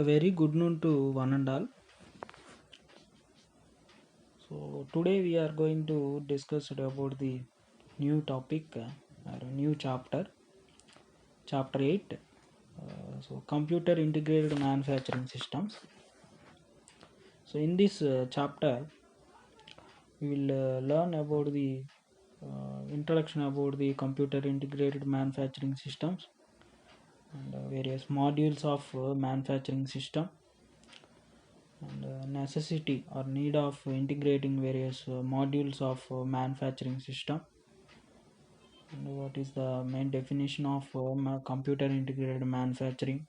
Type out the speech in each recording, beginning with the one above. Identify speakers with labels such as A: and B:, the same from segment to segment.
A: very good noon to one and all. So today we are going to discuss about the new topic or new chapter 8. So computer integrated manufacturing systems. So in this chapter we will learn about the introduction about the computer integrated manufacturing systems and various modules of manufacturing system and necessity or need of integrating various modules of manufacturing system, and what is the main definition of computer integrated manufacturing,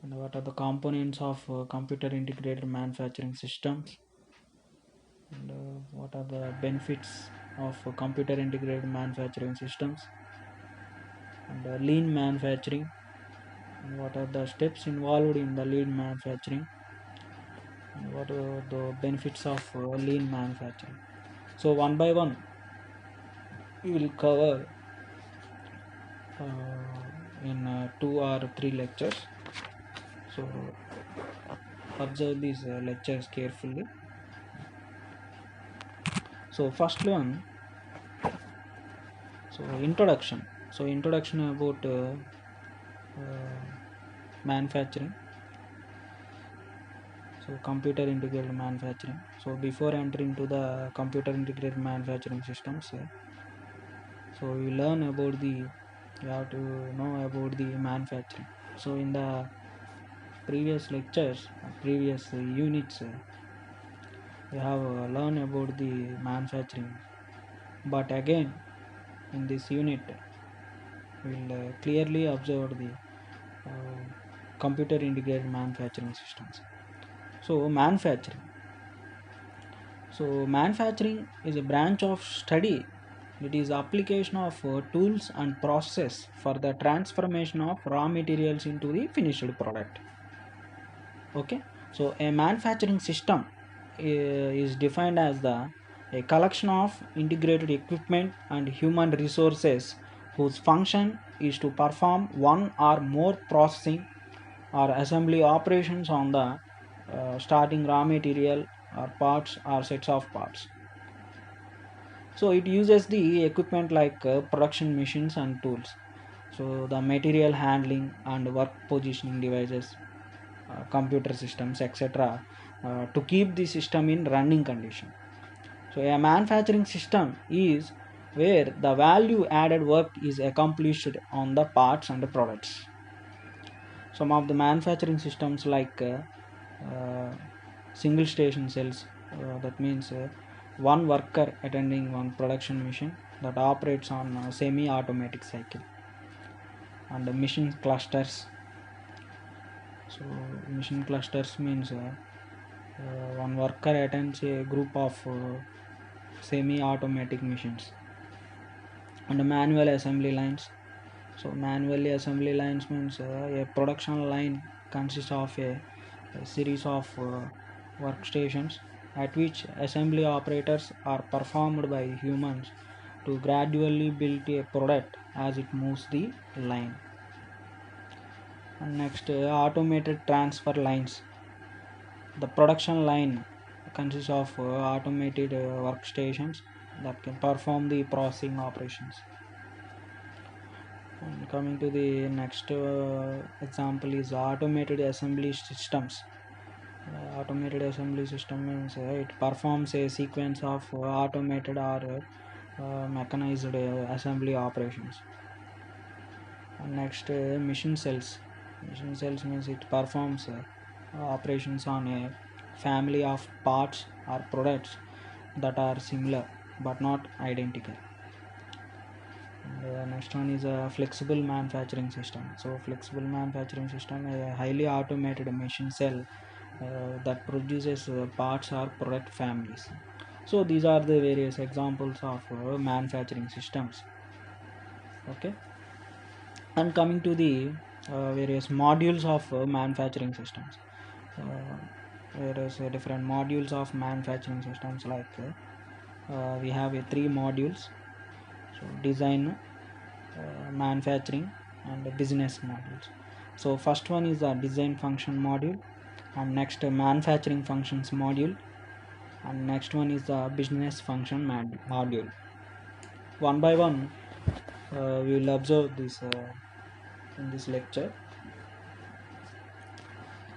A: and what are the components of computer integrated manufacturing systems, and what are the benefits of computer integrated manufacturing systems, and lean manufacturing, and what are the steps involved in the lean manufacturing, and what are the benefits of lean manufacturing. So one by one we will cover in 2 or 3 lectures. So observe these lectures carefully. So first one, so introduction. So introduction about manufacturing. So computer integrated manufacturing. So before entering to the computer integrated manufacturing systems, so we learn about you have to know about the manufacturing. So in the previous lectures, previous units, we have learned about the manufacturing, but again in this unit we will clearly observe the computer integrated manufacturing systems. So manufacturing is a branch of study. It is application of tools and process for the transformation of raw materials into the finished product. Okay, so a manufacturing system is defined as a collection of integrated equipment and human resources whose function is to perform one or more processing or assembly operations on the starting raw material or parts or sets of parts. So it uses the equipment like production machines and tools, so the material handling and work positioning devices, computer systems, etc., to keep the system in running condition. So a manufacturing system is where the value added work is accomplished on the parts and the products. Some of the manufacturing systems like single station cells, that means one worker attending one production machine that operates on a semi-automatic cycle, and the machine clusters. So machine clusters means one worker attends a group of semi-automatic machines, and manual assembly lines. So manually assembly lines means a production line consists of a series of workstations at which assembly operations are performed by humans to gradually build a product as it moves the line. And next, automated transfer lines. The production line consists of automated workstations that can perform the processing operations. And coming to the next example is automated assembly systems. Automated assembly system means it performs a sequence of automated or mechanized assembly operations. And next, mission cells. Mission cells means it performs operations on a family of parts or products that are similar but not identical. And next one is a flexible manufacturing system. So flexible manufacturing system is a highly automated machine cell that produces parts or product families. So these are the various examples of manufacturing systems. Okay, and coming to the various modules of manufacturing systems. There is different modules of manufacturing systems, like we have 3 modules. So design, manufacturing, and business modules. So first one is the design function module, and next manufacturing functions module, and next one is the business function module. One by one, we will observe this in this lecture.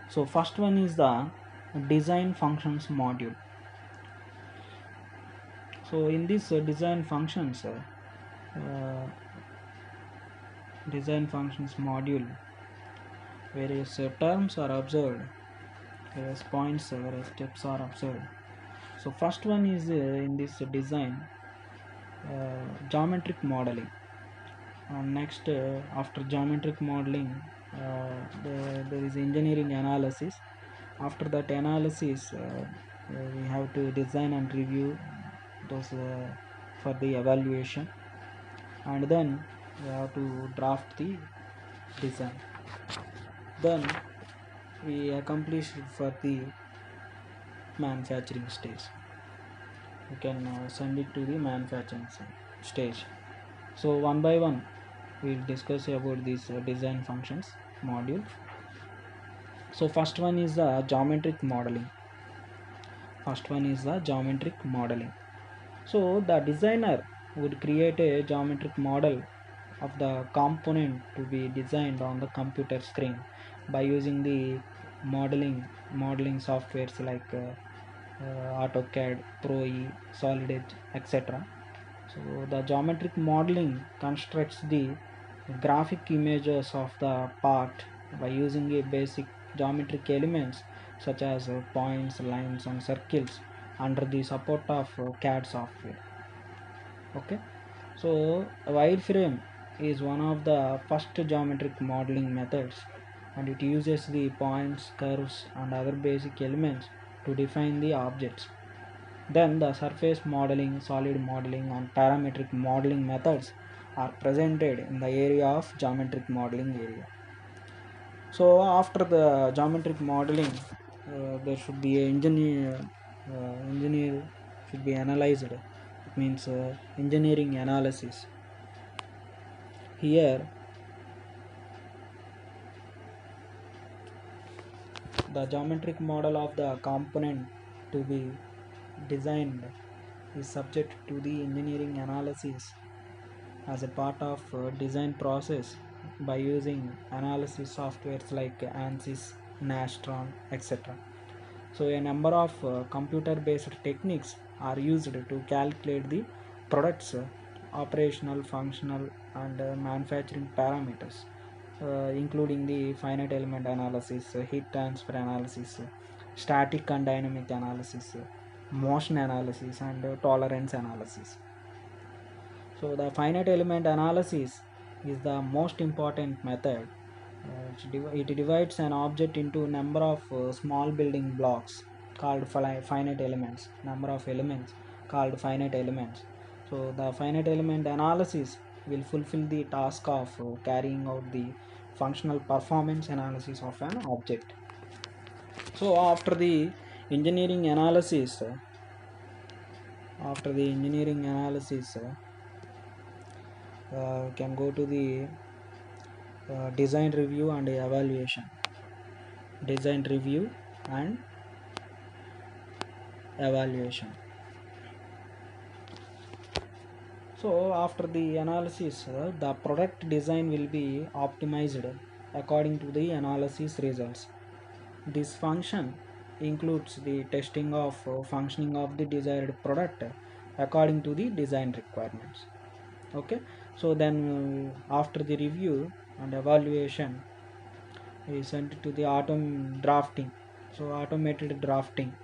A: So first one is the design functions module. So in this uh, design functions module, various terms are observed, various points, various steps are observed. So first one is in this design geometric modeling. Next, after geometric modeling, there is engineering analysis. After that analysis, we have to design and review those for the evaluation, and then we have to draft the design. Then we accomplish for the manufacturing stage. We can send it to the manufacturing stage. So one by one, we'll discuss about these design functions module. So first one is the geometric modeling. So the designer would create a geometric model of the component to be designed on the computer screen by using the modeling softwares like AutoCAD, ProE, Solid Edge, etc. So the geometric modeling constructs the graphic images of the part by using a basic geometric elements such as points, lines and circles under the support of CAD software. Okay, so a wireframe is one of the first geometric modeling methods, and it uses the points, curves and other basic elements to define the objects. Then the surface modeling, solid modeling and parametric modeling methods are presented in the area of geometric modeling area. So after the geometric modeling, there should be an engineer should be analyzed. It means engineering analysis. Here the geometric model of the component to be designed is subject to the engineering analysis as a part of design process by using analysis softwares like ANSYS, Nastran, etc. So a number of computer-based techniques are used to calculate the product's operational, functional, and manufacturing parameters, including the finite element analysis, heat transfer analysis, static and dynamic analysis, motion analysis, and tolerance analysis. So the finite element analysis is the most important method. It divides an object into a number of small building blocks called finite elements, number of elements called finite elements. So the finite element analysis will fulfill the task of carrying out the functional performance analysis of an object. So engineering analysis, after the engineering analysis, can go to the design review and evaluation. Design review and evaluation. So after the analysis, the product design will be optimized according to the analysis results. This function includes the testing of functioning of the desired product according to the design requirements. Okay, so then after the review and evaluation, we sent it to the drafting. So automated drafting.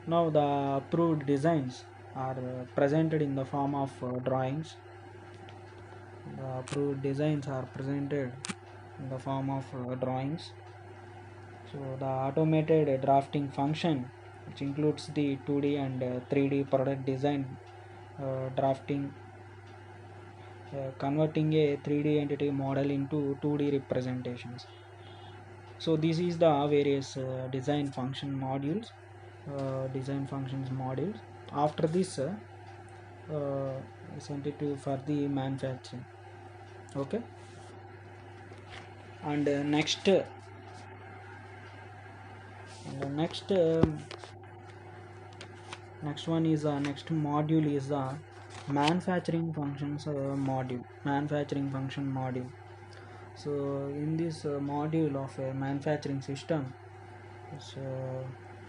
A: Now the approved designs are presented in the form of drawings. The approved designs are presented in the form of drawings. So the automated drafting function, which includes the 2D and 3D product design drafting, converting a 3D entity model into 2D representations. So this is the various design function modules, design functions modules. After this, sent it to for the manufacturing. Okay. And next one is next module is the manufacturing functions manufacturing function module. So in this module of a manufacturing system, so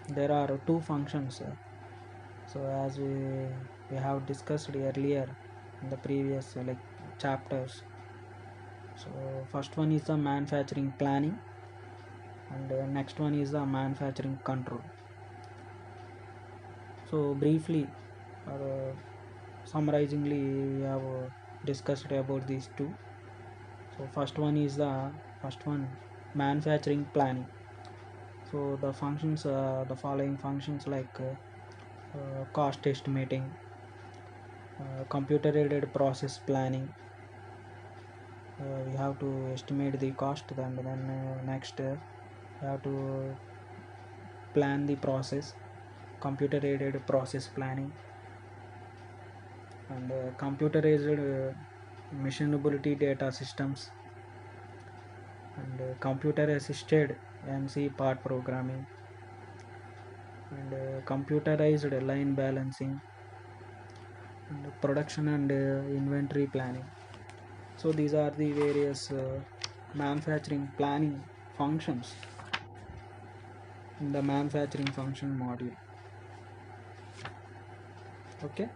A: there are two functions. So as we have discussed earlier in the previous chapters. So first one is the manufacturing planning, and next one is the manufacturing control. So briefly or summarizingly, we have discussed about these two. So first one manufacturing planning. So the functions, the following functions like cost estimating, computer aided process planning. We have to estimate the cost, and then next we have to plan the process, computer aided process planning, and computer aided machinability data systems, and computer assisted NC part programming, and computerized line balancing, and production and inventory planning. So these are the various manufacturing planning functions in the manufacturing function module. Okay.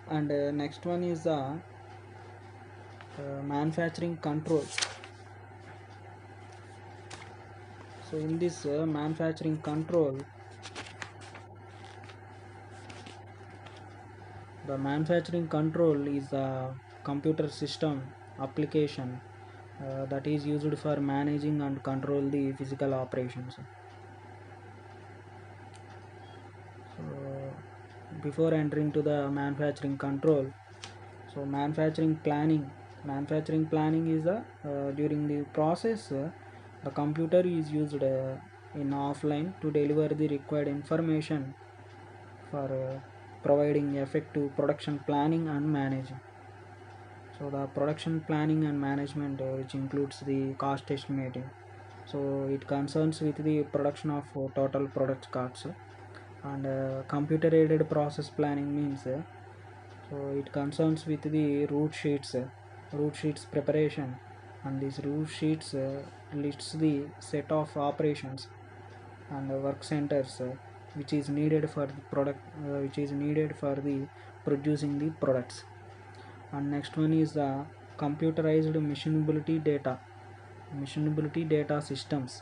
A: And next one is the manufacturing control. So in this manufacturing control, the manufacturing control is a computer system application that is used for managing and control the physical operations. So before entering to the manufacturing control, so manufacturing planning is during the process the computer is used in offline to deliver the required information for providing effective production planning and managing. So the production planning and management which includes the cost estimating, so it concerns with the production of total product costs. And computer aided process planning means so it concerns with the route sheets preparation, and these route sheets lists the set of operations and work centers which is needed for the product which is needed for the producing the products. And next one is the computerized machinability data systems.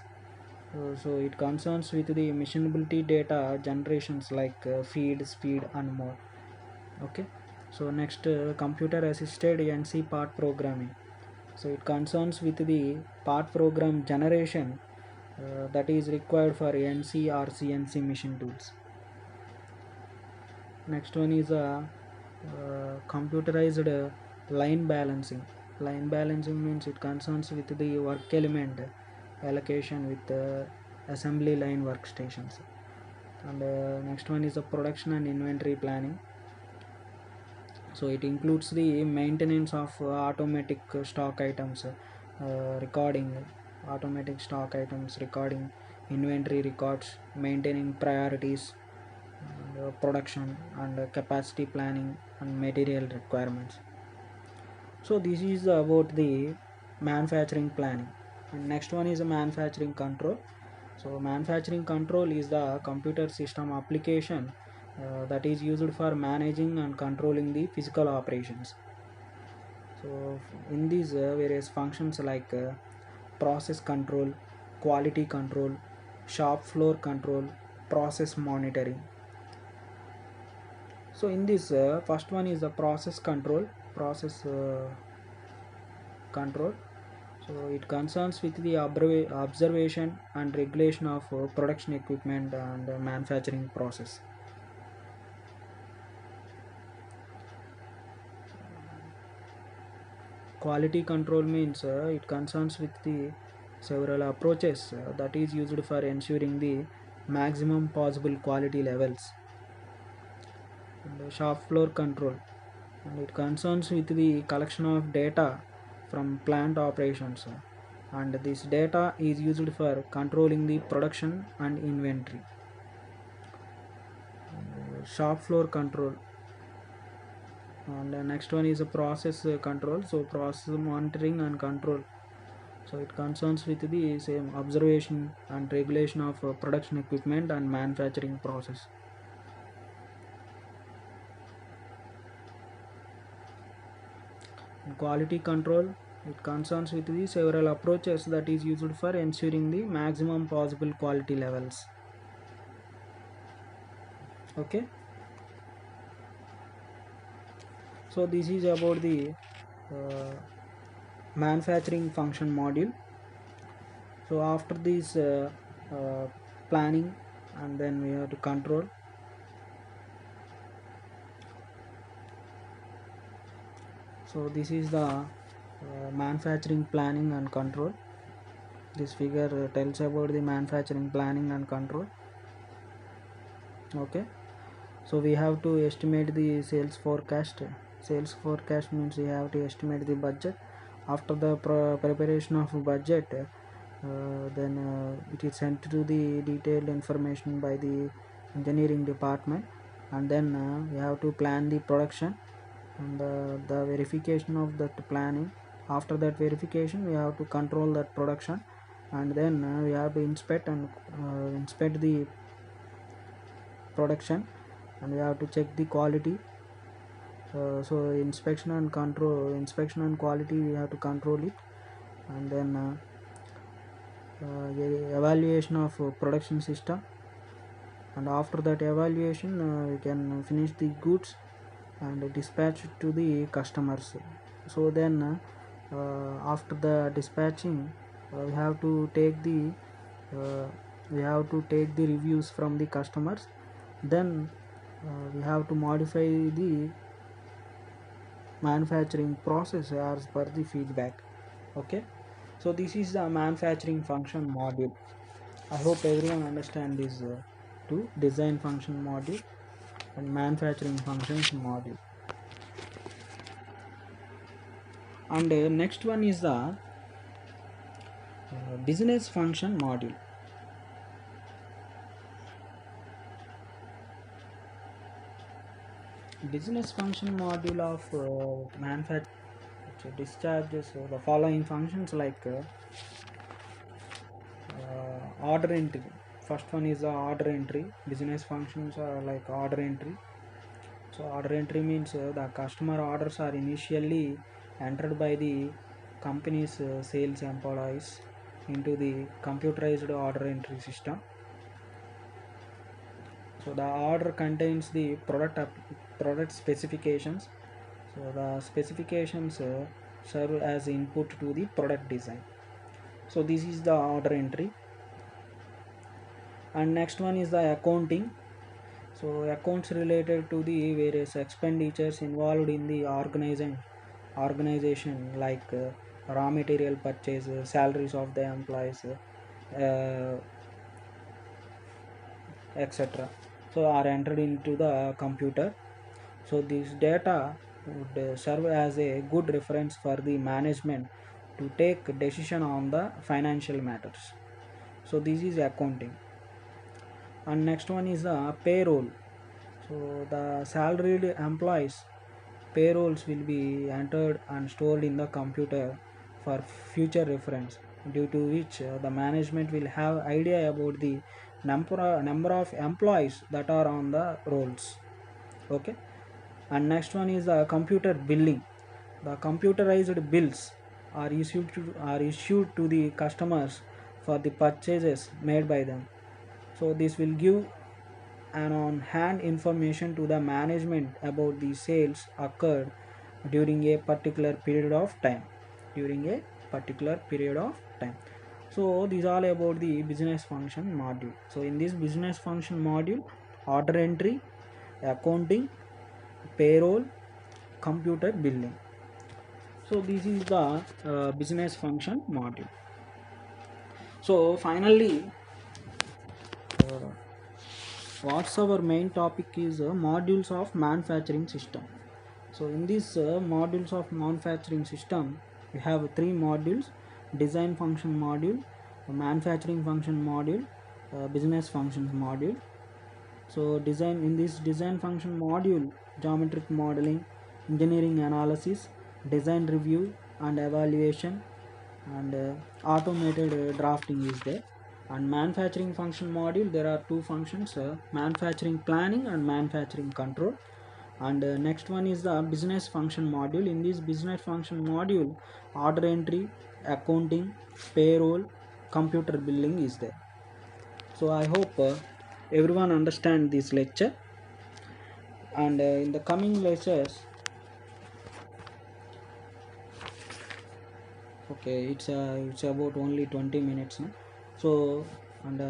A: So it concerns with the machinability data generations like feed, speed and more. Okay. So next computer assisted NC part programming. So it concerns with the part program generation that is required for NC or CNC machine tools. Next one is computerized line balancing. Line balancing means it concerns with the work element allocation with assembly line workstations. And next one is the production and inventory planning. So it includes the maintenance of automatic stock items, automatic stock items recording inventory records, maintaining priorities, and, production and capacity planning and material requirements. So this is about the manufacturing planning. And next one is the manufacturing control. So manufacturing control is the computer system application that is used for managing and controlling the physical operations. So in these various functions like process control, quality control, shop floor control, process monitoring. So in this first one is the process control. So it concerns with the observation and regulation of production equipment and manufacturing process. Quality control means it concerns with the several approaches that is used for ensuring the maximum possible quality levels. And shop floor control. and it concerns with the collection of data from plant operations, and this data is used for controlling the production and inventory. Shop floor control, and the next one is a process control, so process monitoring and control. So it concerns with the same observation and regulation of production equipment and manufacturing process. Quality control, it concerns with the several approaches that is used for ensuring the maximum possible quality levels. Okay, so this is about the manufacturing function module. So after this planning, and then we have to control. So this is the manufacturing planning and control. This figure tells about the manufacturing planning and control. Okay, so we have to estimate the sales forecast. Sales forecast means we have to estimate the budget. After the preparation of budget, then it is sent to the detailed information by the engineering department, and then we have to plan the production and the verification of that planning. After that verification, we have to control that production, and then we have to inspect the production, and we have to check the quality. So inspection and quality, we have to control it, and then evaluation of production system, and after that evaluation we can finish the goods and dispatch to the customers. So then after the dispatching, we have to take the reviews from the customers. Then we have to modify the manufacturing process as per the feedback. Okay, so this is the manufacturing function module. I hope everyone understand this two: design function module and manufacturing functions module. And next one is the business function module. Business function module of manufacturing discharges the following functions like order entry. First one is the order entry. Business functions are like order entry. So order entry means the customer orders are initially entered by the company's sales employees into the computerized order entry system. So the order contains the product specifications. So the specifications serve as input to the product design. So this is the order entry. And next one is the accounting. So accounts related to the various expenditures involved in the organization like raw material purchase, salaries of the employees, etc. So are entered into the computer. So this data would serve as a good reference for the management to take decision on the financial matters. So this is accounting. And next one is the payroll. So the salaried employees payrolls will be entered and stored in the computer for future reference, due to which the management will have idea about the number of employees that are on the rolls. Okay, and next one is the computer billing. The computerized bills are issued to the customers for the purchases made by them. So this will give an on-hand information to the management about the sales occurred during a particular period of time. So these are all about the business function module. So in this business function module, order entry, accounting, payroll, computer billing. So this is the business function module. So finally, what's our main topic is modules of manufacturing system. So in these modules of manufacturing system, we have three modules: design function module, manufacturing function module, business functions module. So in this design function module, geometric modeling, engineering analysis, design review and evaluation, and automated drafting is there. And manufacturing function module, there are two functions: manufacturing planning and manufacturing control. And next one is the business function module. In this business function module, order entry, accounting, payroll, computer billing is there. So I hope everyone understand this lecture, and in the coming lectures, okay, it's about only 20 minutes now. So, and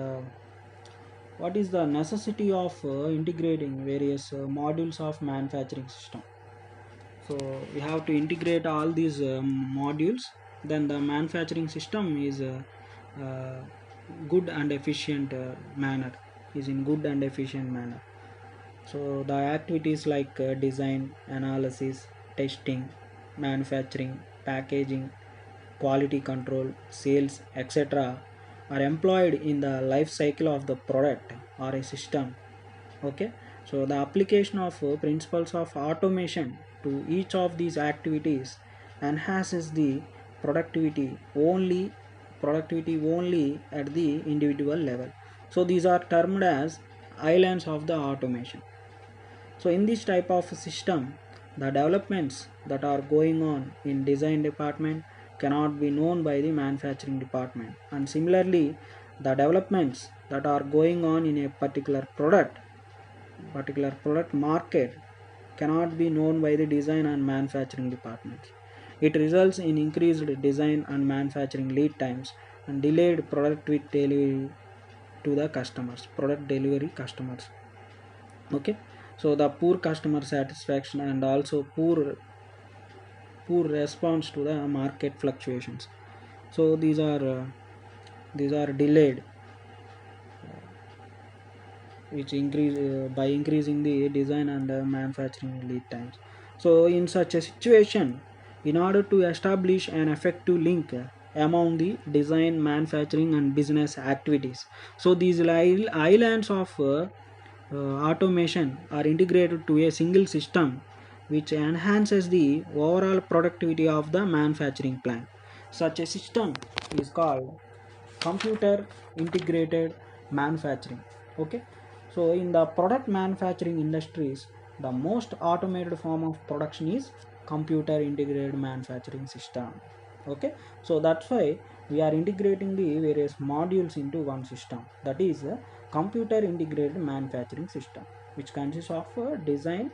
A: what is the necessity of integrating various modules of manufacturing system? So we have to integrate all these modules, then the manufacturing system is uh, good and efficient manner, is in good and efficient manner. So the activities like design, analysis, testing, manufacturing, packaging, quality control, sales, etc. are employed in the life cycle of the product or a system. Okay, so the application of principles of automation to each of these activities enhances the productivity only at the individual level. So these are termed as islands of the automation. So in this type of system, the developments that are going on in design department cannot be known by the manufacturing department, and similarly the developments that are going on in a particular product market cannot be known by the design and manufacturing departments. It results in increased design and manufacturing lead times and delayed product with delivery to the customers, product delivery customers. Okay, so the poor customer satisfaction and also poor response to the market fluctuations. So these are delayed, which increase by increasing the design and manufacturing lead times. So in such a situation, in order to establish an effective link among the design, manufacturing and business activities, so these islands of automation are integrated to a single system, which enhances the overall productivity of the manufacturing plant. Such a system is called computer integrated manufacturing. Okay, so in the product manufacturing industries, the most automated form of production is computer integrated manufacturing system. Okay, so that's why we are integrating the various modules into one system, that is a computer integrated manufacturing system, which consists of a design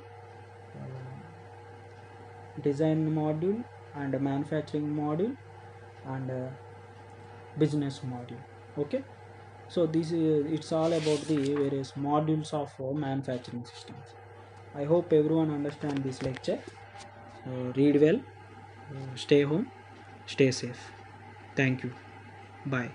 A: module and a manufacturing module and a business module. Okay, so this is, it's all about the various modules of manufacturing systems. I hope everyone understand this lecture. Read well, stay home, stay safe. Thank you. Bye.